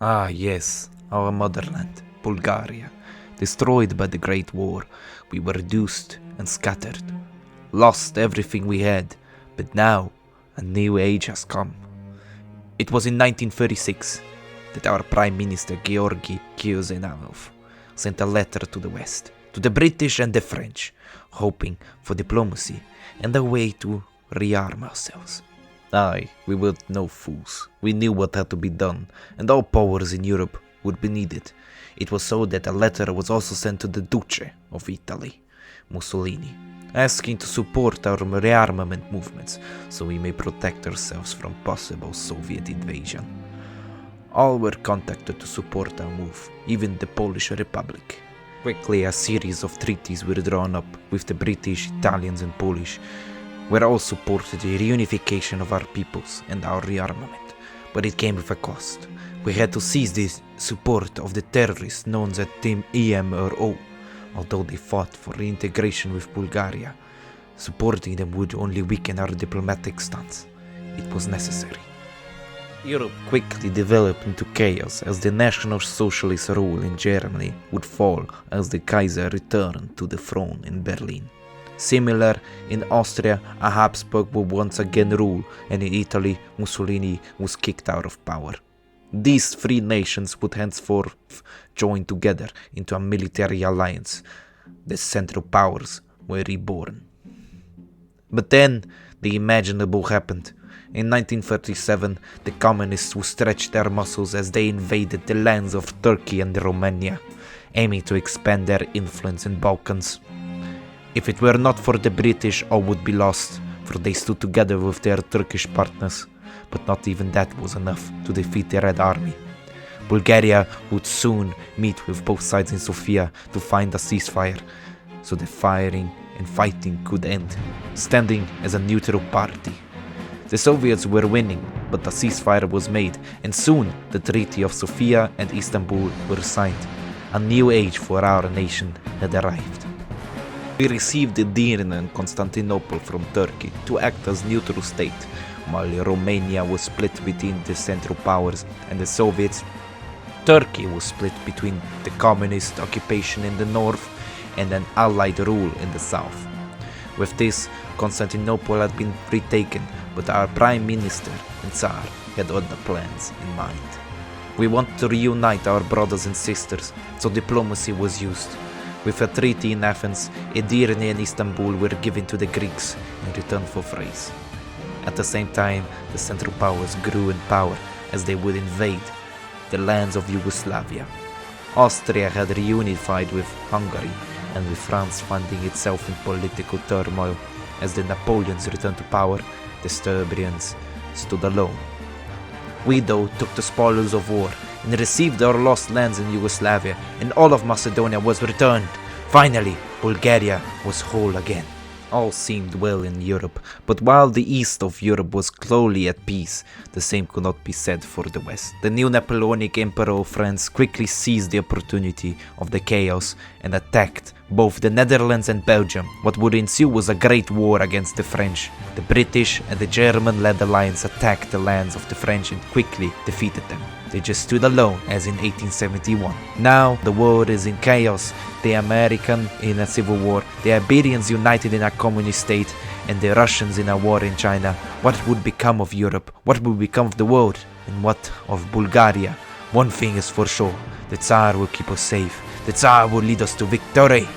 Ah yes, our motherland, Bulgaria. Destroyed by the Great War, we were reduced and scattered. Lost everything we had, but now a new age has come. It was in 1936 that our Prime Minister Georgi Kiozenov sent a letter to the West, to the British and the French, hoping for diplomacy and a way to rearm ourselves. Aye, we were no fools. We knew what had to be done, and all powers in Europe would be needed. It was so that a letter was also sent to the Duce of Italy, Mussolini, asking to support our rearmament movements so we may protect ourselves from possible Soviet invasion. All were contacted to support our move, even the Polish Republic. Quickly a series of treaties were drawn up with the British, Italians and Polish, where all supported the reunification of our peoples and our rearmament, but it came with a cost. We had to seize the support of the terrorists known as Team EMRO, although they fought for reintegration with Bulgaria. Supporting them would only weaken our diplomatic stance. It was necessary. Europe quickly developed into chaos as the National Socialist rule in Germany would fall as the Kaiser returned to the throne in Berlin. Similar in Austria, a Habsburg would once again rule, and in Italy, Mussolini was kicked out of power. These three nations would henceforth join together into a military alliance. The Central Powers were reborn. But then, the imaginable happened. In 1937, the communists would stretch their muscles as they invaded the lands of Turkey and Romania, aiming to expand their influence in Balkans. If it were not for the British, all would be lost, for they stood together with their Turkish partners, but not even that was enough to defeat the Red Army. Bulgaria would soon meet with both sides in Sofia to find a ceasefire, so the firing and fighting could end, standing as a neutral party. The Soviets were winning, but a ceasefire was made, and soon the Treaty of Sofia and Istanbul were signed. A new age for our nation had arrived. We received Edirne and Constantinople from Turkey to act as neutral state, while Romania was split between the Central Powers and the Soviets. Turkey was split between the communist occupation in the north and an allied rule in the south. With this, Constantinople had been retaken, but our Prime Minister and Tsar had other plans in mind. We wanted to reunite our brothers and sisters, so diplomacy was used. With a treaty in Athens, Edirne and Istanbul were given to the Greeks in return for praise. At the same time, the Central Powers grew in power as they would invade the lands of Yugoslavia. Austria had reunified with Hungary, and with France finding itself in political turmoil. As the Napoleons returned to power, the Serbians stood alone. We, though, took the spoils of war and received our lost lands in Yugoslavia, and all of Macedonia was returned. Finally, Bulgaria was whole again. All seemed well in Europe, but while the east of Europe was slowly at peace, the same could not be said for the west. The new Napoleonic Emperor of France quickly seized the opportunity of the chaos and attacked both the Netherlands and Belgium. What would ensue was a great war against the French. The British and the German-led alliance attacked the lands of the French and quickly defeated them. They just stood alone, as in 1871. Now the world is in chaos. The American in a civil war, the Iberians united in a communist state, and the Russians in a war in China. What would become of Europe? What would become of the world? And what of Bulgaria? One thing is for sure, the Tsar will keep us safe. The Tsar will lead us to victory.